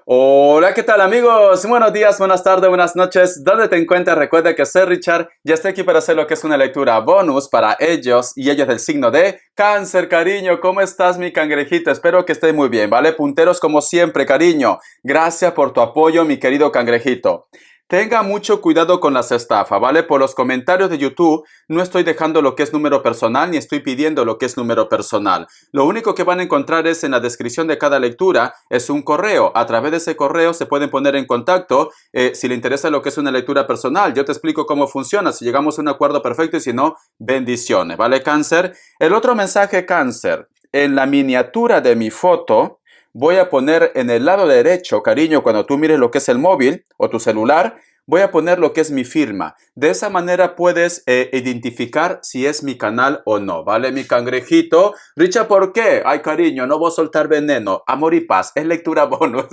Hola, ¿qué tal amigos? Buenos días, buenas tardes, buenas noches. ¿Dónde te encuentras? Recuerda que soy Richard. Ya estoy aquí para hacer lo que es una lectura bonus para ellos y ellos del signo de Cáncer, cariño. ¿Cómo estás, mi cangrejito? Espero que estés muy bien, ¿vale? Punteros como siempre, cariño. Gracias por tu apoyo, mi querido cangrejito. Tenga mucho cuidado con las estafas, ¿vale? Por los comentarios de YouTube no estoy dejando lo que es número personal ni estoy pidiendo lo que es número personal. Lo único que van a encontrar es en la descripción de cada lectura es un correo. A través de ese correo se pueden poner en contacto si le interesa lo que es una lectura personal. Yo te explico cómo funciona, si llegamos a un acuerdo perfecto y si no, bendiciones, ¿vale, Cáncer? El otro mensaje, Cáncer, en la miniatura de mi foto voy a poner en el lado derecho, cariño, cuando tú mires lo que es el móvil o tu celular, voy a poner lo que es mi firma. De esa manera puedes identificar si es mi canal o no, ¿vale, mi cangrejito? Richa, ¿por qué? Ay, cariño, no voy a soltar veneno. Amor y paz, es lectura bonus.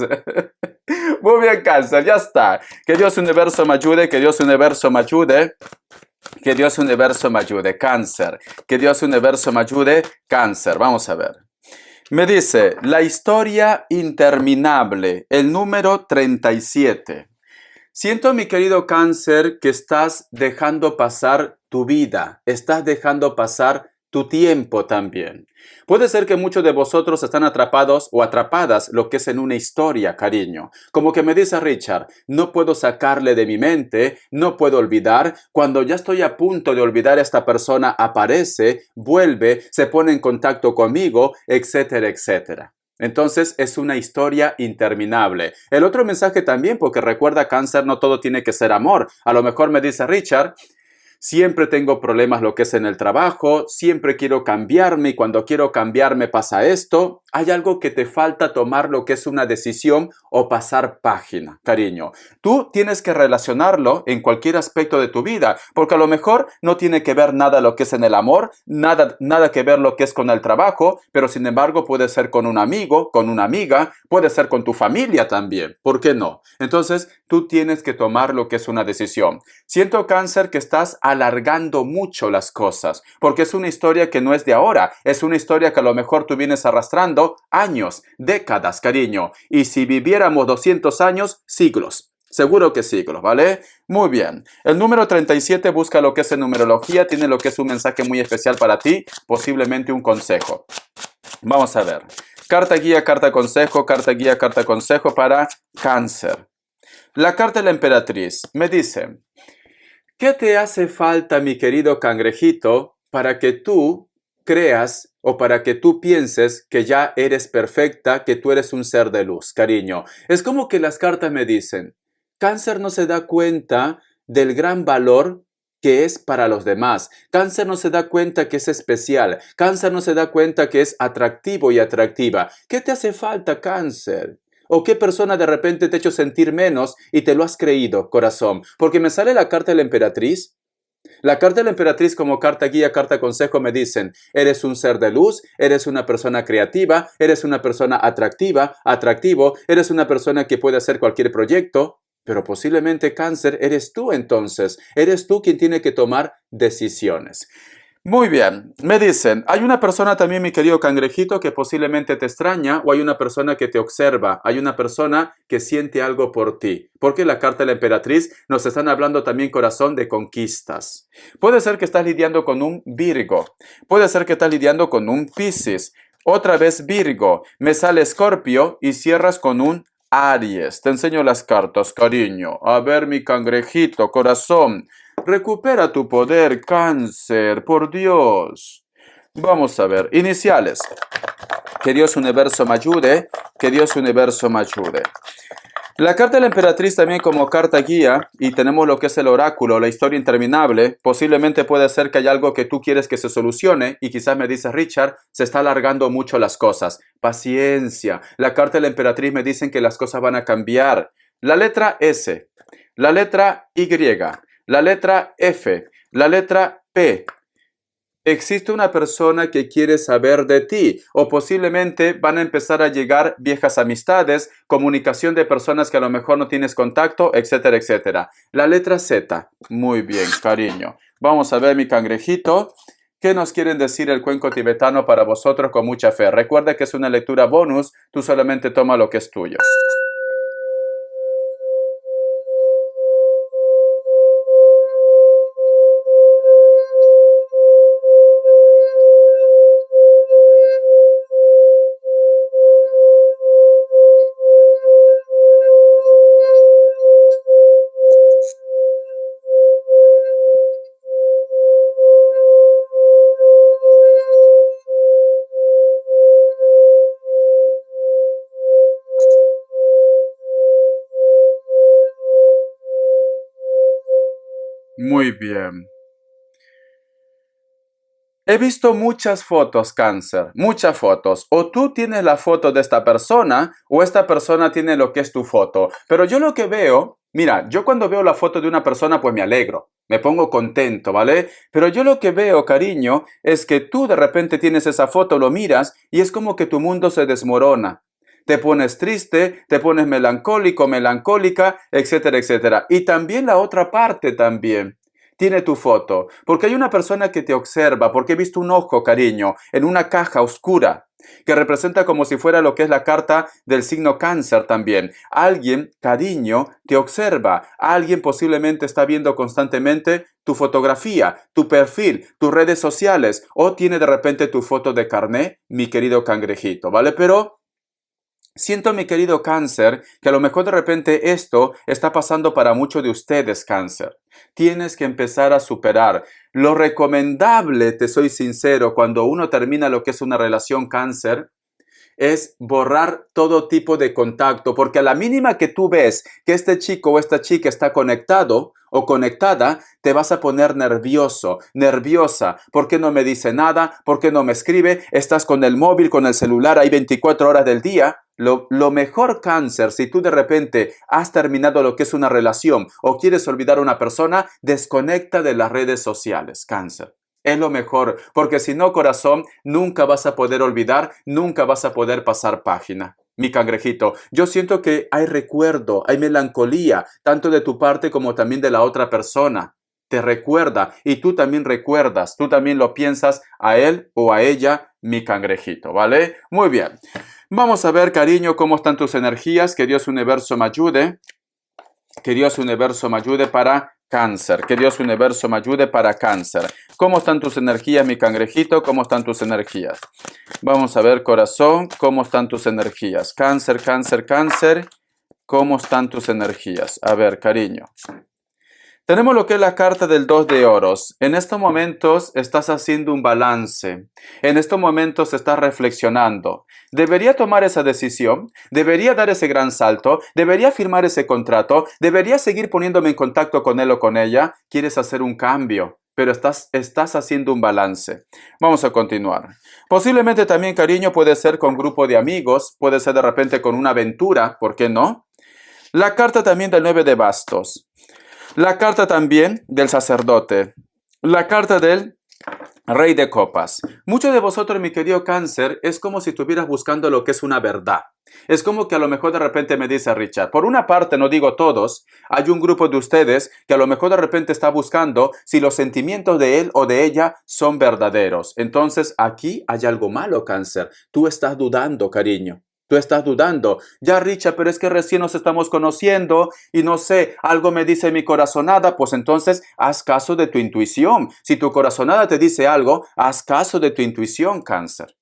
Muy bien, Cáncer, ya está. Que Dios universo me ayude, que Dios universo me ayude. Que Dios universo me ayude, Cáncer. Que Dios universo me ayude, Cáncer. Vamos a ver. Me dice, la historia interminable, el número 37. Siento, mi querido Cáncer, que estás dejando pasar tu vida, estás dejando pasar tu tiempo también. Puede ser que muchos de vosotros están atrapados o atrapadas lo que es en una historia, cariño. Como que me dice Richard, no puedo sacarle de mi mente, no puedo olvidar. Cuando ya estoy a punto de olvidar a esta persona, aparece, vuelve, se pone en contacto conmigo, etcétera, etcétera. Entonces es una historia interminable. El otro mensaje también, porque recuerda, Cáncer, no todo tiene que ser amor. A lo mejor me dice Richard, siempre tengo problemas lo que es en el trabajo, siempre quiero cambiarme y cuando quiero cambiarme pasa esto. Hay algo que te falta tomar lo que es una decisión o pasar página, cariño. Tú tienes que relacionarlo en cualquier aspecto de tu vida, porque a lo mejor no tiene que ver nada lo que es en el amor, nada que ver lo que es con el trabajo, pero sin embargo puede ser con un amigo, con una amiga, puede ser con tu familia también. ¿Por qué no? Entonces tú tienes que tomar lo que es una decisión. Siento, Cáncer, que estás alargando mucho las cosas, porque es una historia que no es de ahora, es una historia que a lo mejor tú vienes arrastrando años, décadas, cariño, y si viviéramos 200 años, siglos. Seguro que siglos, ¿vale? Muy bien. El número 37 busca lo que es en numerología, tiene lo que es un mensaje muy especial para ti, posiblemente un consejo. Vamos a ver. Carta guía, carta consejo, carta guía, carta consejo para Cáncer. La carta de la emperatriz me dice, ¿qué te hace falta, mi querido cangrejito, para que tú creas o para que tú pienses que ya eres perfecta, que tú eres un ser de luz, cariño? Es como que las cartas me dicen, Cáncer no se da cuenta del gran valor que es para los demás. Cáncer no se da cuenta que es especial. Cáncer no se da cuenta que es atractivo y atractiva. ¿Qué te hace falta, Cáncer? ¿O qué persona de repente te ha hecho sentir menos y te lo has creído, corazón? Porque me sale la carta de la emperatriz. La carta de la emperatriz como carta guía, carta consejo me dicen, eres un ser de luz, eres una persona creativa, eres una persona atractiva, atractivo, eres una persona que puede hacer cualquier proyecto, pero posiblemente, Cáncer, eres tú entonces, eres tú quien tiene que tomar decisiones. Muy bien, me dicen, hay una persona también, mi querido cangrejito, que posiblemente te extraña o hay una persona que te observa, hay una persona que siente algo por ti, porque la carta de la emperatriz nos están hablando también, corazón, de conquistas. Puede ser que estás lidiando con un Virgo, puede ser que estás lidiando con un Piscis, otra vez Virgo, me sale Escorpio y cierras con un Aries. Te enseño las cartas, cariño. A ver, mi cangrejito, corazón. Recupera tu poder, Cáncer, por Dios. Vamos a ver, iniciales. Que Dios universo me ayude, que Dios universo me ayude. La carta de la emperatriz también como carta guía, y tenemos lo que es el oráculo, la historia interminable. Posiblemente puede ser que haya algo que tú quieres que se solucione y quizás me dice Richard, se está alargando mucho las cosas. Paciencia. La carta de la emperatriz me dicen que las cosas van a cambiar. La letra S, la letra Y, la letra F, la letra P. Existe una persona que quiere saber de ti o posiblemente van a empezar a llegar viejas amistades, comunicación de personas que a lo mejor no tienes contacto, etcétera, etcétera. La letra Z. Muy bien, cariño. Vamos a ver, mi cangrejito. ¿Qué nos quieren decir el cuenco tibetano para vosotros con mucha fe? Recuerda que es una lectura bonus, tú solamente toma lo que es tuyo. Muy bien. He visto muchas fotos, Cáncer, muchas fotos. O tú tienes la foto de esta persona o esta persona tiene lo que es tu foto. Pero yo lo que veo, mira, yo cuando veo la foto de una persona pues me alegro, me pongo contento, ¿vale? Pero yo lo que veo, cariño, es que tú de repente tienes esa foto, lo miras y es como que tu mundo se desmorona. Te pones triste, te pones melancólico, melancólica, etcétera, etcétera. Y también la otra parte también tiene tu foto, porque hay una persona que te observa, porque he visto un ojo, cariño, en una caja oscura, que representa como si fuera lo que es la carta del signo Cáncer también. Alguien, cariño, te observa, alguien posiblemente está viendo constantemente tu fotografía, tu perfil, tus redes sociales, o tiene de repente tu foto de carné, mi querido cangrejito, ¿vale? Pero siento, mi querido Cáncer, que a lo mejor de repente esto está pasando para muchos de ustedes, Cáncer. Tienes que empezar a superar. Lo recomendable, te soy sincero, cuando uno termina lo que es una relación, Cáncer, es borrar todo tipo de contacto, porque a la mínima que tú ves que este chico o esta chica está conectado o conectada, te vas a poner nervioso, nerviosa. ¿Por qué no me dice nada? ¿Por qué no me escribe? Estás con el móvil, con el celular, hay 24 horas del día. Lo mejor, Cáncer, si tú de repente has terminado lo que es una relación o quieres olvidar a una persona, desconecta de las redes sociales, Cáncer. Es lo mejor, porque si no, corazón, nunca vas a poder olvidar, nunca vas a poder pasar página. Mi cangrejito, yo siento que hay recuerdo, hay melancolía, tanto de tu parte como también de la otra persona. Te recuerda y tú también recuerdas, tú también lo piensas a él o a ella, mi cangrejito, ¿vale? Muy bien. Vamos a ver, cariño, cómo están tus energías. Que Dios Universo me ayude. Que Dios Universo me ayude para Cáncer. Que Dios Universo me ayude para Cáncer. ¿Cómo están tus energías, mi cangrejito? ¿Cómo están tus energías? Vamos a ver, corazón, ¿cómo están tus energías? Cáncer, Cáncer, Cáncer. ¿Cómo están tus energías? A ver, cariño. Tenemos lo que es la carta del 2 de oros. En estos momentos estás haciendo un balance. En estos momentos estás reflexionando. ¿Debería tomar esa decisión? ¿Debería dar ese gran salto? ¿Debería firmar ese contrato? ¿Debería seguir poniéndome en contacto con él o con ella? ¿Quieres hacer un cambio? Pero estás haciendo un balance. Vamos a continuar. Posiblemente también, cariño, puede ser con grupo de amigos, puede ser de repente con una aventura, ¿por qué no? La carta también del 9 de bastos. La carta también del sacerdote. La carta del rey de copas. Muchos de vosotros, mi querido Cáncer, es como si estuvieras buscando lo que es una verdad. Es como que a lo mejor de repente me dice Richard, por una parte, no digo todos, hay un grupo de ustedes que a lo mejor de repente está buscando si los sentimientos de él o de ella son verdaderos. Entonces aquí hay algo malo, Cáncer. Tú estás dudando, cariño. Tú estás dudando. Ya, Richard, pero es que recién nos estamos conociendo y no sé, algo me dice mi corazonada, pues entonces haz caso de tu intuición. Si tu corazonada te dice algo, haz caso de tu intuición, Cáncer.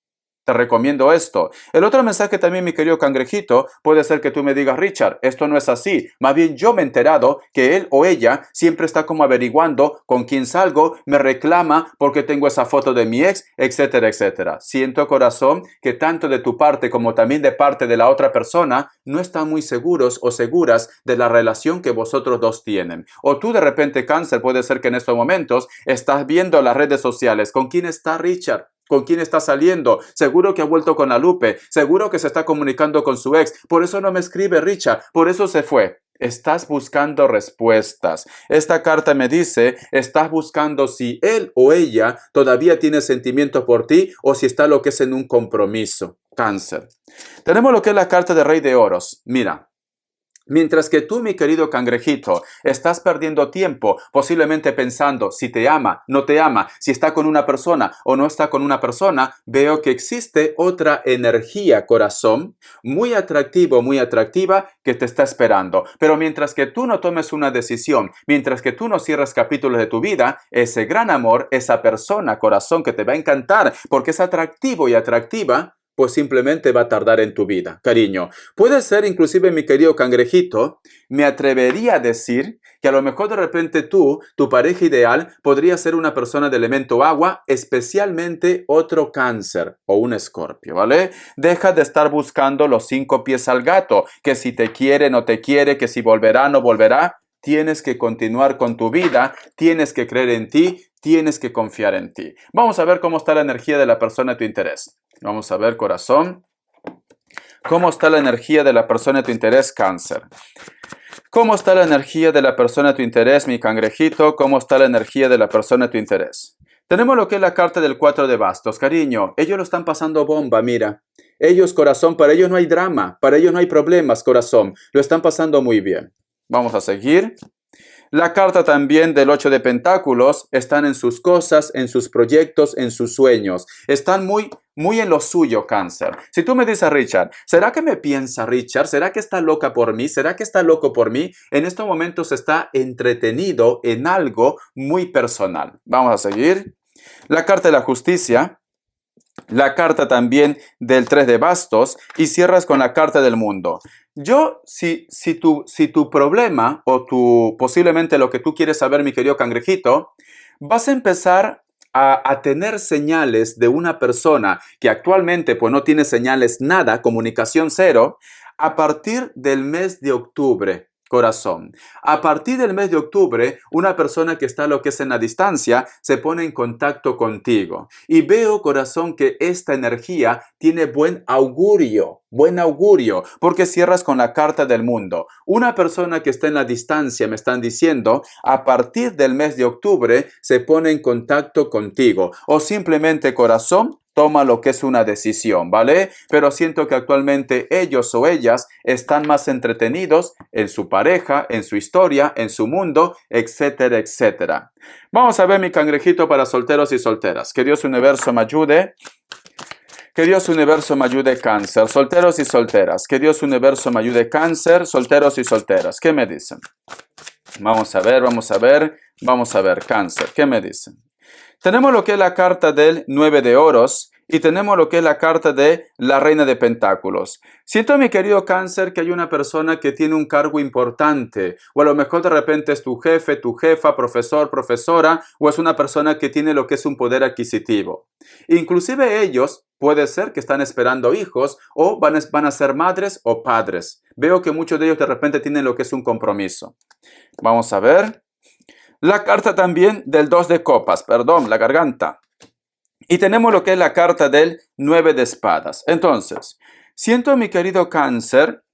Te recomiendo esto. El otro mensaje también, mi querido cangrejito, puede ser que tú me digas, Richard, esto no es así. Más bien yo me he enterado que él o ella siempre está como averiguando con quién salgo, me reclama porque tengo esa foto de mi ex, etcétera, etcétera. Siento, corazón, que tanto de tu parte como también de parte de la otra persona no están muy seguros o seguras de la relación que vosotros dos tienen. O tú de repente, Cáncer, puede ser que en estos momentos estás viendo las redes sociales. ¿Con quién está Richard? ¿Con quién está saliendo? Seguro que ha vuelto con la Lupe. Seguro que se está comunicando con su ex. Por eso no me escribe Richard. Por eso se fue. Estás buscando respuestas. Esta carta me dice, estás buscando si él o ella todavía tiene sentimiento por ti o si está lo que es en un compromiso. Cáncer. Tenemos lo que es la carta de Rey de Oros. Mira. Mientras que tú, mi querido cangrejito, estás perdiendo tiempo, posiblemente pensando si te ama, no te ama, si está con una persona o no está con una persona, veo que existe otra energía, corazón, muy atractivo, muy atractiva, que te está esperando. Pero mientras que tú no tomes una decisión, mientras que tú no cierres capítulos de tu vida, ese gran amor, esa persona, corazón, que te va a encantar porque es atractivo y atractiva, pues simplemente va a tardar en tu vida, cariño. Puede ser, inclusive, mi querido cangrejito, me atrevería a decir que a lo mejor de repente tú, tu pareja ideal, podría ser una persona de elemento agua, especialmente otro Cáncer o un Escorpio, ¿vale? Deja de estar buscando los 5 pies al gato, que si te quiere, no te quiere, que si volverá, no volverá. tienes que continuar con tu vida, tienes que creer en ti, tienes que confiar en ti. Vamos a ver cómo está la energía de la persona de tu interés. Vamos a ver, corazón. ¿Cómo está la energía de la persona de tu interés, Cáncer? ¿Cómo está la energía de la persona de tu interés, mi cangrejito? ¿Cómo está la energía de la persona de tu interés? Tenemos lo que es la carta del 4 de bastos. Cariño, ellos lo están pasando bomba, mira. Ellos, corazón, para ellos no hay drama, para ellos no hay problemas, corazón. Lo están pasando muy bien. Vamos a seguir. La carta también del 8 de pentáculos, están en sus cosas, en sus proyectos, en sus sueños. Están muy en lo suyo, Cáncer. Si tú me dices, Richard, ¿será que me piensa Richard? ¿Será que está loca por mí? ¿Será que está loco por mí? En estos momentos está entretenido en algo muy personal. Vamos a seguir. La carta de la justicia. La carta también del 3 de bastos y cierras con la carta del mundo. Si tu problema o posiblemente lo que tú quieres saber, mi querido cangrejito, vas a empezar a tener señales de una persona que actualmente pues no tiene señales nada, comunicación cero, a partir del mes de octubre. Corazón. A partir del mes de octubre, una persona que está lo que es en la distancia se pone en contacto contigo. Y veo, corazón, que esta energía tiene buen augurio, porque cierras con la carta del mundo. Una persona que está en la distancia, me están diciendo, a partir del mes de octubre se pone en contacto contigo. O simplemente, corazón, toma lo que es una decisión, ¿vale? Pero siento que actualmente ellos o ellas están más entretenidos en su pareja, en su historia, en su mundo, etcétera, etcétera. Vamos a ver, mi cangrejito, para solteros y solteras. Que Dios universo me ayude. Que Dios universo me ayude, Cáncer. Solteros y solteras. Que Dios universo me ayude, Cáncer. Solteros y solteras. ¿Qué me dicen? Vamos a ver, Cáncer. ¿Qué me dicen? Tenemos lo que es la carta del 9 de oros y tenemos lo que es la carta de la reina de pentáculos. Siento, mi querido Cáncer, que hay una persona que tiene un cargo importante, o a lo mejor de repente es tu jefe, tu jefa, profesor, profesora, o es una persona que tiene lo que es un poder adquisitivo. Inclusive ellos puede ser que están esperando hijos o van a ser madres o padres. Veo que muchos de ellos de repente tienen lo que es un compromiso. Vamos a ver. La carta también del 2 de copas, la garganta. Y tenemos lo que es la carta del 9 de espadas. Entonces, siento, mi querido Cáncer,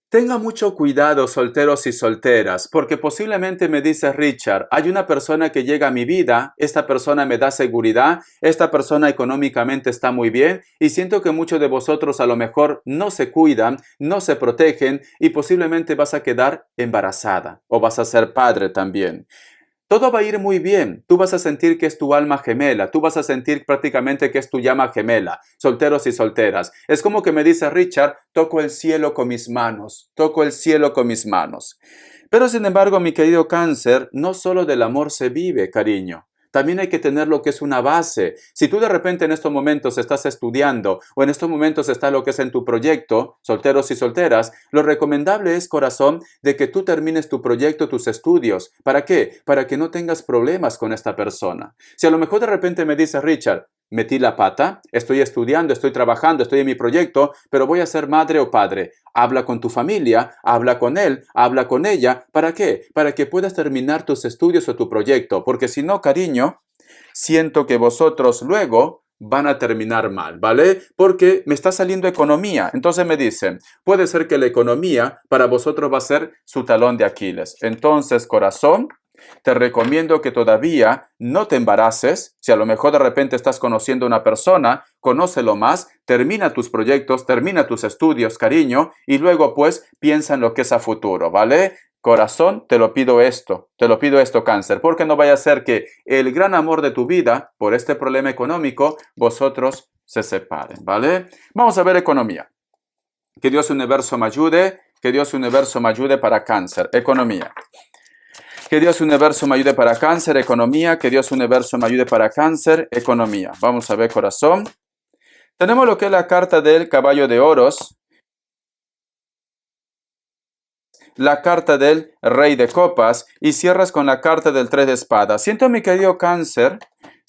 tenga mucho cuidado, solteros y solteras, porque posiblemente me dice Richard, hay una persona que llega a mi vida, esta persona me da seguridad, esta persona económicamente está muy bien y siento que muchos de vosotros a lo mejor no se cuidan, no se protegen y posiblemente vas a quedar embarazada o vas a ser padre también. Todo va a ir muy bien. Tú vas a sentir que es tu alma gemela. Tú vas a sentir prácticamente que es tu llama gemela. Solteros y solteras. Es como que me dice Richard, toco el cielo con mis manos. Toco el cielo con mis manos. Pero sin embargo, mi querido Cáncer, no solo del amor se vive, cariño. También hay que tener lo que es una base. Si tú de repente en estos momentos estás estudiando o en estos momentos está lo que es en tu proyecto, solteros y solteras, lo recomendable es, corazón, de que tú termines tu proyecto, tus estudios. ¿Para qué? Para que no tengas problemas con esta persona. Si a lo mejor de repente me dice Richard, metí la pata, estoy estudiando, estoy trabajando, estoy en mi proyecto, pero voy a ser madre o padre. Habla con tu familia, habla con él, habla con ella. ¿Para qué? Para que puedas terminar tus estudios o tu proyecto. Porque si no, cariño, siento que vosotros luego van a terminar mal, ¿vale? Porque me está saliendo economía. Entonces me dicen, puede ser que la economía para vosotros va a ser su talón de Aquiles. Entonces, corazón, te recomiendo que todavía no te embaraces. Si a lo mejor de repente estás conociendo a una persona, conócelo más, termina tus proyectos, termina tus estudios, cariño, y luego pues piensa en lo que es a futuro, ¿vale? Corazón, te lo pido esto, Cáncer, porque no vaya a ser que el gran amor de tu vida, por este problema económico, vosotros se separen, ¿vale? Vamos a ver economía. Que Dios universo me ayude, para Cáncer, economía. Que Dios universo me ayude para Cáncer, economía. Que Dios universo me ayude para Cáncer, economía. Vamos a ver, corazón. Tenemos lo que es la carta del caballo de oros. La carta del rey de copas. Y cierras con la carta del 3 de espadas. Siento, mi querido Cáncer,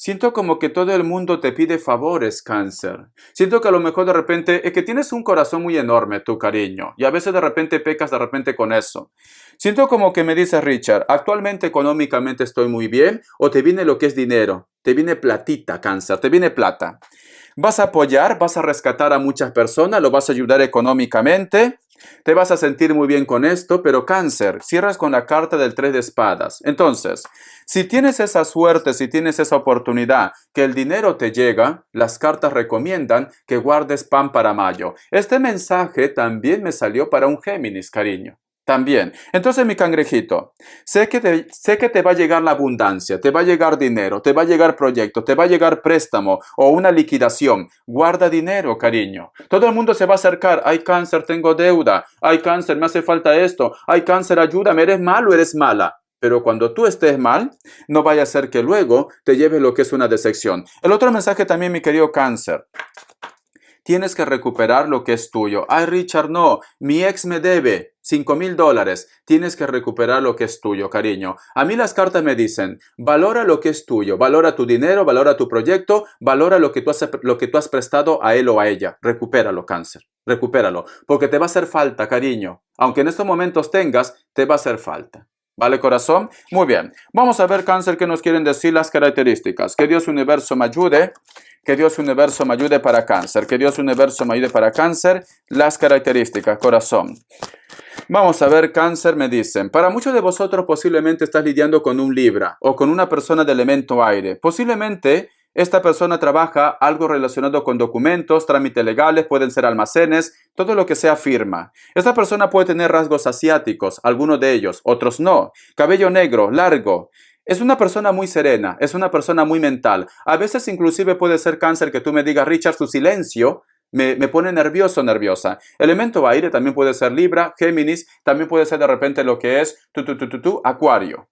Siento como que todo el mundo te pide favores, cáncer. Siento que a lo mejor de repente es que tienes un corazón muy enorme, tu cariño, y a veces de repente pecas de repente con eso. Siento como que me dice Richard, actualmente económicamente estoy muy bien, o te viene lo que es dinero, te viene platita, cáncer, te viene plata. Vas a apoyar, vas a rescatar a muchas personas, lo vas a ayudar económicamente. Te vas a sentir muy bien con esto, pero cáncer, cierras con la carta del 3 de espadas. Entonces, si tienes esa suerte, si tienes esa oportunidad, que el dinero te llega, las cartas recomiendan que guardes pan para mayo. Este mensaje también me salió para un Géminis, cariño. También. Entonces, mi cangrejito, sé que te va a llegar la abundancia, te va a llegar dinero, te va a llegar proyecto, te va a llegar préstamo o una liquidación. Guarda dinero, cariño. Todo el mundo se va a acercar. Ay, cáncer, tengo deuda. Ay, cáncer, me hace falta esto. Ay, cáncer, ayúdame, ¿eres malo o eres mala? Pero cuando tú estés mal, no vaya a ser que luego te lleve lo que es una decepción. El otro mensaje también, mi querido cáncer. Tienes que recuperar lo que es tuyo. Ay, Richard, no, mi ex me debe $5,000. Tienes que recuperar lo que es tuyo, cariño. A mí las cartas me dicen, valora lo que es tuyo, valora tu dinero, valora tu proyecto, valora lo que tú has prestado a él o a ella. Recupéralo, cáncer, recupéralo, porque te va a hacer falta, cariño. Aunque en estos momentos tengas, te va a hacer falta. ¿Vale, corazón? Muy bien. Vamos a ver, cáncer, qué nos quieren decir las características. Que Dios Universo me ayude. Que Dios Universo me ayude para cáncer. Que Dios Universo me ayude para cáncer. Las características, corazón. Vamos a ver, cáncer, me dicen. Para muchos de vosotros posiblemente estás lidiando con un Libra o con una persona de elemento aire. Posiblemente esta persona trabaja algo relacionado con documentos, trámites legales, pueden ser almacenes, todo lo que sea firma. Esta persona puede tener rasgos asiáticos, algunos de ellos, otros no. Cabello negro, largo. Es una persona muy serena, es una persona muy mental. A veces inclusive puede ser cáncer que tú me digas, Richard, su silencio me pone nervioso, nerviosa. Elemento aire también puede ser Libra, Géminis, también puede ser de repente lo que es Acuario.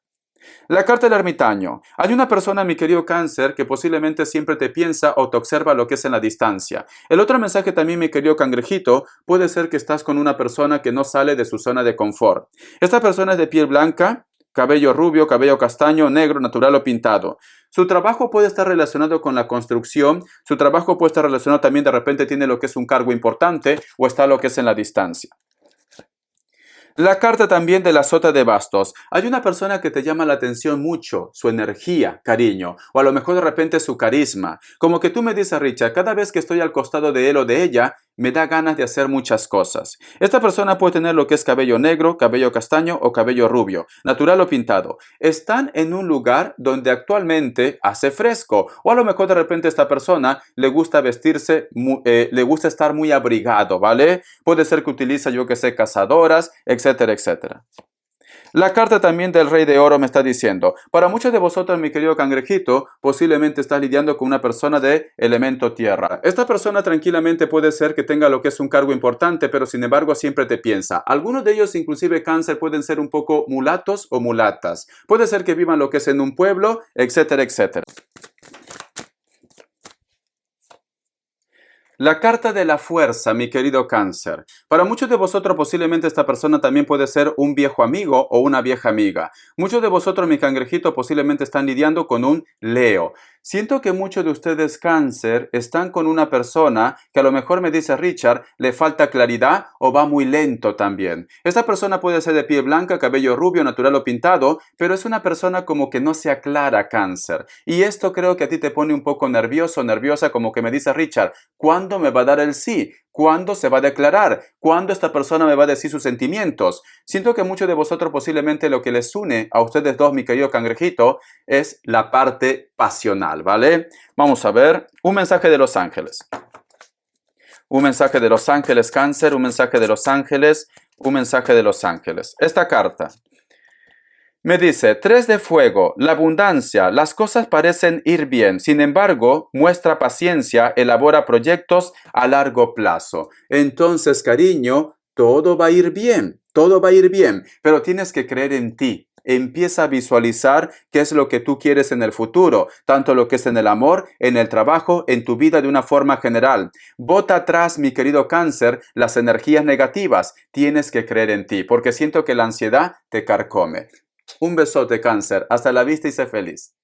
La carta del ermitaño. Hay una persona, mi querido cáncer, que posiblemente siempre te piensa o te observa lo que es en la distancia. El otro mensaje también, mi querido cangrejito, puede ser que estás con una persona que no sale de su zona de confort. Esta persona es de piel blanca, cabello rubio, cabello castaño, negro, natural o pintado. Su trabajo puede estar relacionado con la construcción, su trabajo puede estar relacionado también, de repente tiene lo que es un cargo importante o está lo que es en la distancia. La carta también de la sota de bastos. Hay una persona que te llama la atención mucho, su energía, cariño, o a lo mejor de repente su carisma. Como que tú me dices, Richard, cada vez que estoy al costado de él o de ella, me da ganas de hacer muchas cosas. Esta persona puede tener lo que es cabello negro, cabello castaño o cabello rubio, natural o pintado. Están en un lugar donde actualmente hace fresco, o a lo mejor de repente esta persona le gusta vestirse, le gusta estar muy abrigado, ¿vale? Puede ser que utiliza, yo que sé, cazadoras, etcétera, etcétera. La carta también del Rey de Oro me está diciendo, para muchos de vosotros, mi querido cangrejito, posiblemente estás lidiando con una persona de elemento tierra. Esta persona tranquilamente puede ser que tenga lo que es un cargo importante, pero sin embargo siempre te piensa. Algunos de ellos, inclusive cáncer, pueden ser un poco mulatos o mulatas. Puede ser que vivan lo que es en un pueblo, etcétera, etcétera. La carta de la fuerza, mi querido cáncer. Para muchos de vosotros posiblemente esta persona también puede ser un viejo amigo o una vieja amiga. Muchos de vosotros, mi cangrejito, posiblemente están lidiando con un Leo. Siento que muchos de ustedes, cáncer, están con una persona que a lo mejor me dice Richard, le falta claridad o va muy lento también. Esta persona puede ser de piel blanca, cabello rubio, natural o pintado, pero es una persona como que no se aclara, cáncer. Y esto creo que a ti te pone un poco nervioso, nerviosa, como que me dice Richard, ¿cuándo me va a dar el sí? ¿Cuándo se va a declarar? ¿Cuándo esta persona me va a decir sus sentimientos? Siento que muchos de vosotros posiblemente lo que les une a ustedes dos, mi querido cangrejito, es la parte pasional, ¿vale? Vamos a ver un mensaje de los ángeles. Un mensaje de los ángeles, cáncer, un mensaje de los ángeles, un mensaje de los ángeles. Esta carta me dice, 3 de fuego, la abundancia, las cosas parecen ir bien, sin embargo, muestra paciencia, elabora proyectos a largo plazo. Entonces, cariño, todo va a ir bien, todo va a ir bien, pero tienes que creer en ti. Empieza a visualizar qué es lo que tú quieres en el futuro, tanto lo que es en el amor, en el trabajo, en tu vida de una forma general. Bota atrás, mi querido cáncer, las energías negativas. Tienes que creer en ti, porque siento que la ansiedad te carcome. Un besote, cáncer. Hasta la vista y sé feliz.